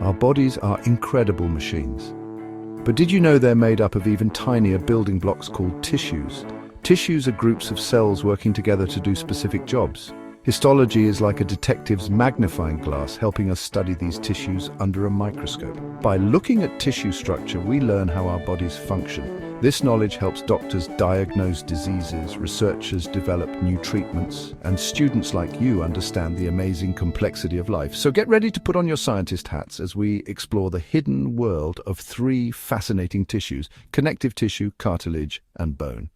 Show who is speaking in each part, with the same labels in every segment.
Speaker 1: Our bodies are incredible machines. But did you know they're made up of even tinier building blocks called tissues? Tissues are groups of cells working together to do specific jobs. Histology is like a detective's magnifying glass, helping us study these tissues under a microscope. By looking at tissue structure, we learn how our bodies function. This knowledge helps doctors diagnose diseases, researchers develop new treatments, and students like you understand the amazing complexity of life. So get ready to put on your scientist hats as we explore the hidden world of three fascinating tissues: connective tissue, cartilage, and bone.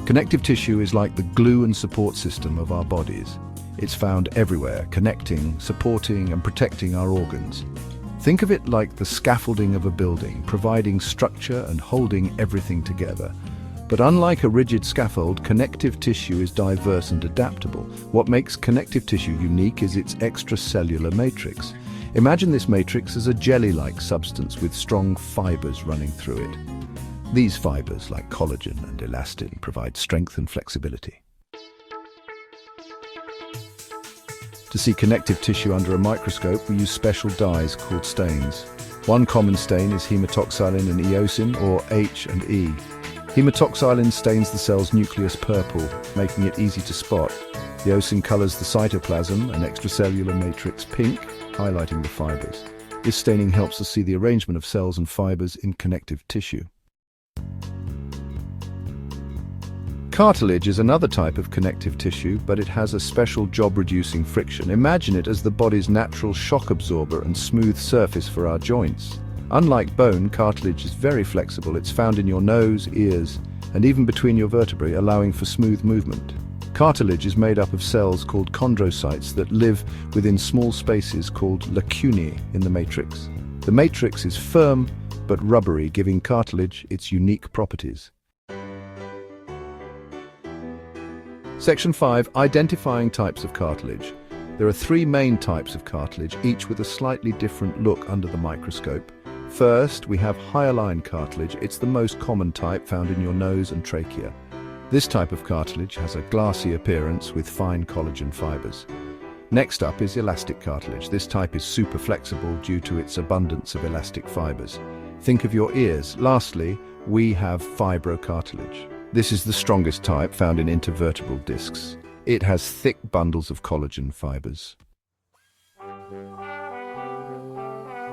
Speaker 1: Connective tissue is like the glue and support system of our bodies. It's found everywhere, connecting, supporting, and protecting our organs. Think of it like the scaffolding of a building, providing structure and holding everything together. But unlike a rigid scaffold, connective tissue is diverse and adaptable. What makes connective tissue unique is its extracellular matrix. Imagine this matrix as a jelly-like substance with strong fibers running through it. These fibers, like collagen and elastin, provide strength and flexibility. To see connective tissue under a microscope, we use special dyes called stains. One common stain is hematoxylin and eosin, or H and E. Hematoxylin stains the cell's nucleus purple, making it easy to spot. Eosin colors the cytoplasm and extracellular matrix pink, highlighting the fibers. This staining helps us see the arrangement of cells and fibers in connective tissue. Cartilage is another type of connective tissue, but it has a special job reducing friction. Imagine it as the body's natural shock absorber and smooth surface for our joints. Unlike bone, cartilage is very flexible. It's found in your nose, ears, and even between your vertebrae, allowing for smooth movement. Cartilage is made up of cells called chondrocytes that live within small spaces called lacunae in the matrix. The matrix is firm but rubbery, giving cartilage its unique properties. Section 5. Identifying types of cartilage. There are three main types of cartilage, each with a slightly different look under the microscope. First, we have hyaline cartilage. It's the most common type, found in your nose and trachea. This type of cartilage has a glassy appearance with fine collagen fibers. Next up is elastic cartilage. This type is super flexible due to its abundance of elastic fibers. Think of your ears. Lastly, we have fibrocartilage. This is the strongest type, found in intervertebral discs. It has thick bundles of collagen fibers.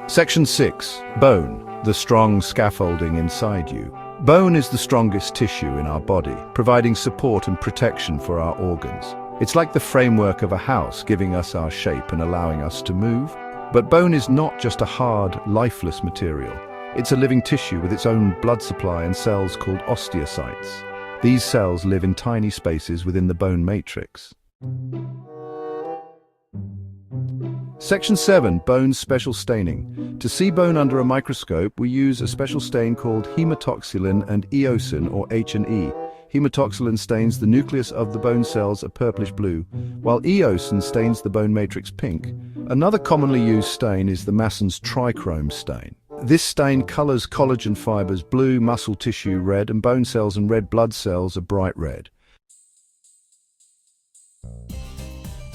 Speaker 1: Section 6. Bone, the strong scaffolding inside you. Bone is the strongest tissue in our body, providing support and protection for our organs. It's like the framework of a house, giving us our shape and allowing us to move. But bone is not just a hard, lifeless material. It's a living tissue with its own blood supply and cells called osteocytes. These cells live in tiny spaces within the bone matrix. Section 7. Bone special staining. To see bone under a microscope, we use a special stain called hematoxylin and eosin, or H and E. Hematoxylin stains the nucleus of the bone cells a purplish blue, while eosin stains the bone matrix pink. Another commonly used stain is the Masson's trichrome stain. This stain colors collagen fibers blue, muscle tissue red, and bone cells and red blood cells are bright red.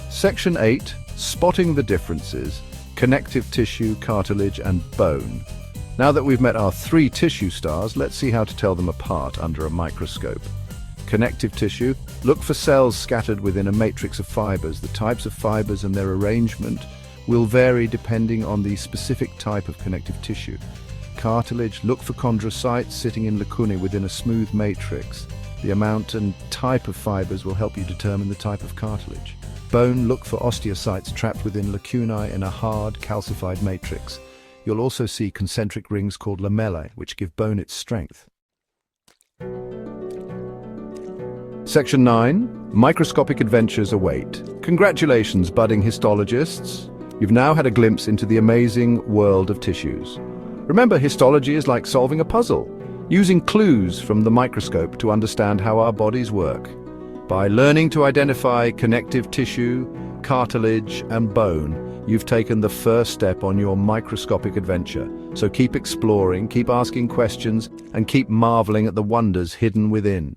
Speaker 1: Section 8. Spotting the differences: connective tissue, cartilage, and bone. Now that we've met our three tissue stars, let's see how to tell them apart under a microscope. Connective tissue. Look for cells scattered within a matrix of fibers. The types of fibers and their arrangement will vary depending on the specific type of connective tissue. Cartilage. Look for chondrocytes sitting in lacunae within a smooth matrix. The amount and type of fibers will help you determine the type of cartilage. Bone. Look for osteocytes trapped within lacunae in a hard, calcified matrix. You'll also see concentric rings called lamellae, which give bone its strength. Section 9. Microscopic adventures await. Congratulations, budding histologists. You've now had a glimpse into the amazing world of tissues. Remember, histology is like solving a puzzle, using clues from the microscope to understand how our bodies work. By learning to identify connective tissue, cartilage, and bone, you've taken the first step on your microscopic adventure. So keep exploring, keep asking questions, and keep marveling at the wonders hidden within.